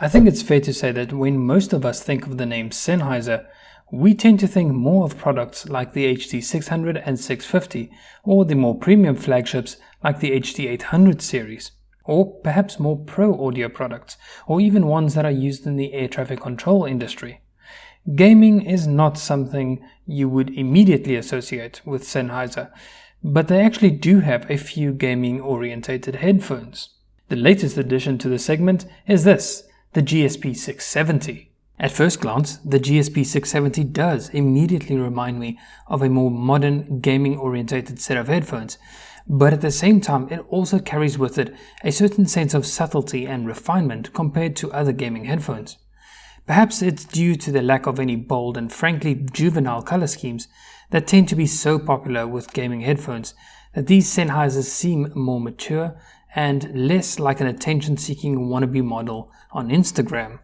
I think it's fair to say that when most of us think of the name Sennheiser, we tend to think more of products like the HD600 and 650, or the more premium flagships like the HD800 series, or perhaps more pro audio products, or even ones that are used in the air traffic control industry. Gaming is not something you would immediately associate with Sennheiser, but they actually do have a few gaming-orientated headphones. The latest addition to the segment is this, the GSP 670. At first glance, the GSP 670 does immediately remind me of a more modern gaming-orientated set of headphones, but at the same time it also carries with it a certain sense of subtlety and refinement compared to other gaming headphones. Perhaps it's due to the lack of any bold and frankly juvenile color schemes that tend to be so popular with gaming headphones that these Sennheisers seem more mature and less like an attention-seeking wannabe model on Instagram.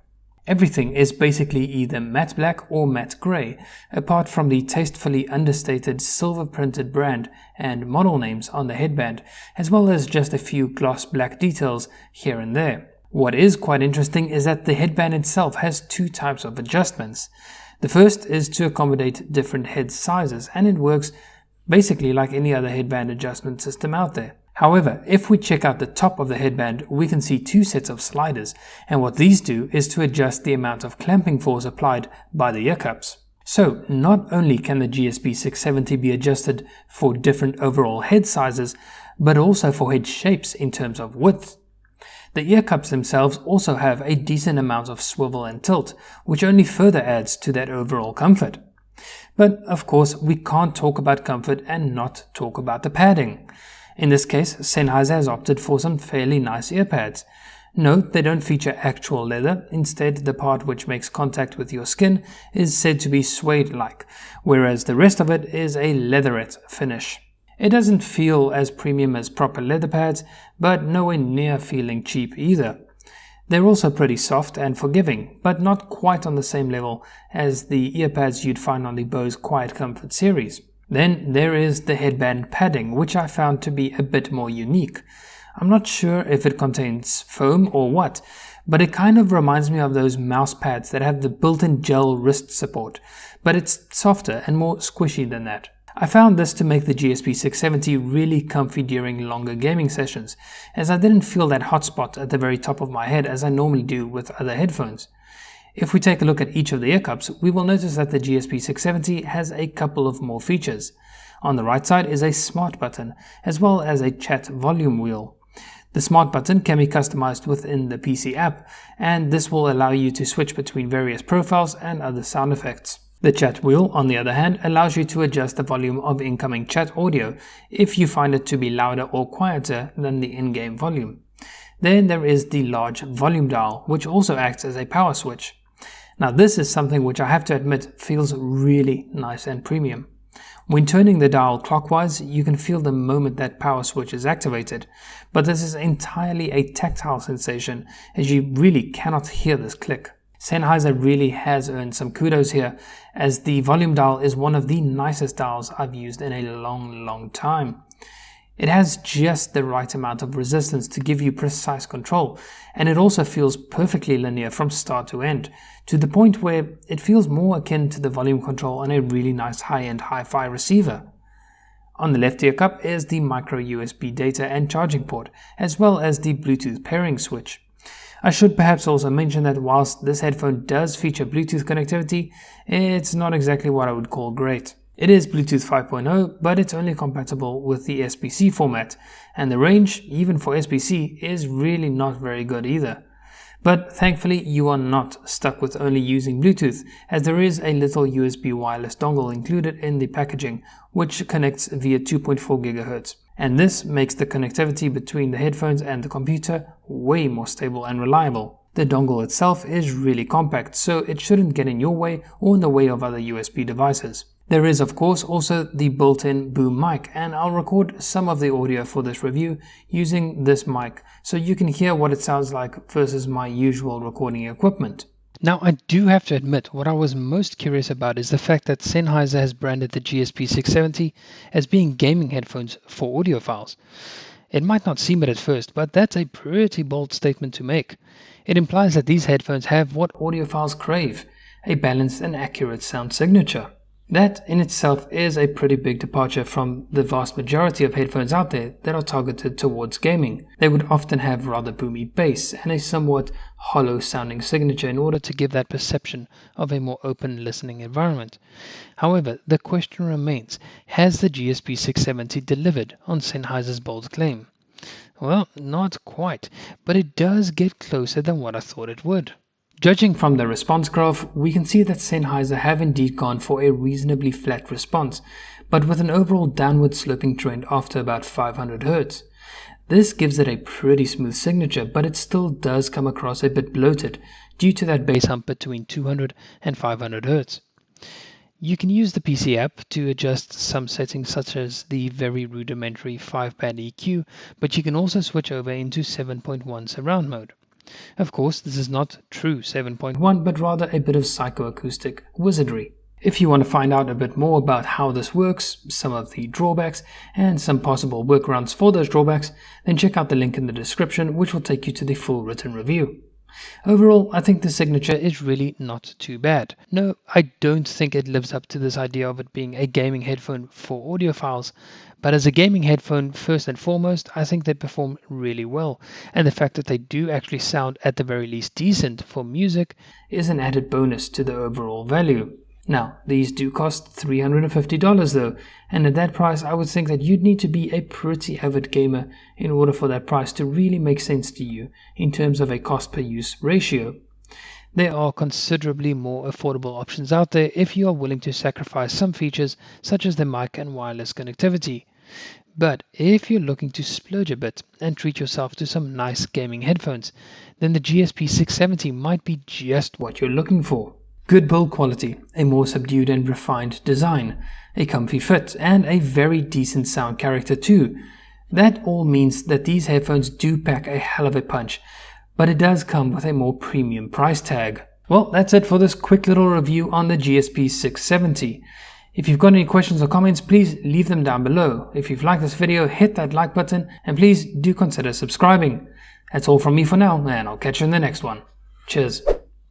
Everything is basically either matte black or matte grey, apart from the tastefully understated silver-printed brand and model names on the headband, as well as just a few gloss black details here and there. What is quite interesting is that the headband itself has two types of adjustments. The first is to accommodate different head sizes, and it works basically like any other headband adjustment system out there. However, if we check out the top of the headband, we can see two sets of sliders, and what these do is to adjust the amount of clamping force applied by the ear cups. So, not only can the GSP 670 be adjusted for different overall head sizes, but also for head shapes in terms of width. The ear cups themselves also have a decent amount of swivel and tilt, which only further adds to that overall comfort. But of course, we can't talk about comfort and not talk about the padding. In this case, Sennheiser has opted for some fairly nice ear pads. Note they don't feature actual leather, instead the part which makes contact with your skin is said to be suede-like, whereas the rest of it is a leatherette finish. It doesn't feel as premium as proper leather pads, but nowhere near feeling cheap either. They're also pretty soft and forgiving, but not quite on the same level as the earpads you'd find on the Bose Quiet Comfort series. Then there is the headband padding, which I found to be a bit more unique. I'm not sure if it contains foam or what, but it kind of reminds me of those mouse pads that have the built-in gel wrist support, but it's softer and more squishy than that. I found this to make the GSP 670 really comfy during longer gaming sessions, as I didn't feel that hot spot at the very top of my head as I normally do with other headphones. If we take a look at each of the ear cups, we will notice that the GSP 670 has a couple of more features. On the right side is a smart button, as well as a chat volume wheel. The smart button can be customized within the PC app, and this will allow you to switch between various profiles and other sound effects. The chat wheel, on the other hand, allows you to adjust the volume of incoming chat audio if you find it to be louder or quieter than the in-game volume. Then there is the large volume dial, which also acts as a power switch. Now this is something which I have to admit feels really nice and premium. When turning the dial clockwise, you can feel the moment that power switch is activated, but this is entirely a tactile sensation as you really cannot hear this click. Sennheiser really has earned some kudos here, as the volume dial is one of the nicest dials I've used in a long time. It has just the right amount of resistance to give you precise control, and it also feels perfectly linear from start to end, to the point where it feels more akin to the volume control on a really nice high-end hi-fi receiver. On the left ear cup is the micro USB data and charging port, as well as the Bluetooth pairing switch. I should perhaps also mention that whilst this headphone does feature Bluetooth connectivity, it's not exactly what I would call great. It is Bluetooth 5.0, but it's only compatible with the SBC format, and the range, even for SBC, is really not very good either. But thankfully you are not stuck with only using Bluetooth, as there is a little USB wireless dongle included in the packaging, which connects via 2.4 GHz. And this makes the connectivity between the headphones and the computer way more stable and reliable. The dongle itself is really compact, so it shouldn't get in your way or in the way of other USB devices. There is of course also the built-in boom mic, and I'll record some of the audio for this review using this mic so you can hear what it sounds like versus my usual recording equipment. Now, I do have to admit, what I was most curious about is the fact that Sennheiser has branded the GSP 670 as being gaming headphones for audiophiles. It might not seem it at first, but that's a pretty bold statement to make. It implies that these headphones have what audiophiles crave, a balanced and accurate sound signature. That in itself is a pretty big departure from the vast majority of headphones out there that are targeted towards gaming. They would often have rather boomy bass and a somewhat hollow sounding signature in order to give that perception of a more open listening environment. However, the question remains, has the GSP 670 delivered on Sennheiser's bold claim? Well, not quite, but it does get closer than what I thought it would. Judging from the response graph, we can see that Sennheiser have indeed gone for a reasonably flat response, but with an overall downward sloping trend after about 500 Hz. This gives it a pretty smooth signature, but it still does come across a bit bloated due to that bass hump between 200 and 500 Hz. You can use the PC app to adjust some settings such as the very rudimentary 5-band EQ, but you can also switch over into 7.1 surround mode. Of course, this is not true 7.1, but rather a bit of psychoacoustic wizardry. If you want to find out a bit more about how this works, some of the drawbacks, and some possible workarounds for those drawbacks, then check out the link in the description, which will take you to the full written review. Overall, I think the signature is really not too bad. No, I don't think it lives up to this idea of it being a gaming headphone for audiophiles, but as a gaming headphone, first and foremost, I think they perform really well, and the fact that they do actually sound at the very least decent for music is an added bonus to the overall value. Now, these do cost $350 though, and at that price I would think that you'd need to be a pretty avid gamer in order for that price to really make sense to you in terms of a cost per use ratio. There are considerably more affordable options out there if you are willing to sacrifice some features such as the mic and wireless connectivity. But if you're looking to splurge a bit and treat yourself to some nice gaming headphones, then the GSP 670 might be just what you're looking for. Good build quality, a more subdued and refined design, a comfy fit, and a very decent sound character too. That all means that these headphones do pack a hell of a punch, but it does come with a more premium price tag. Well, that's it for this quick little review on the GSP 670. If you've got any questions or comments, please leave them down below. If you've liked this video, hit that like button, and please do consider subscribing. That's all from me for now, and I'll catch you in the next one. Cheers.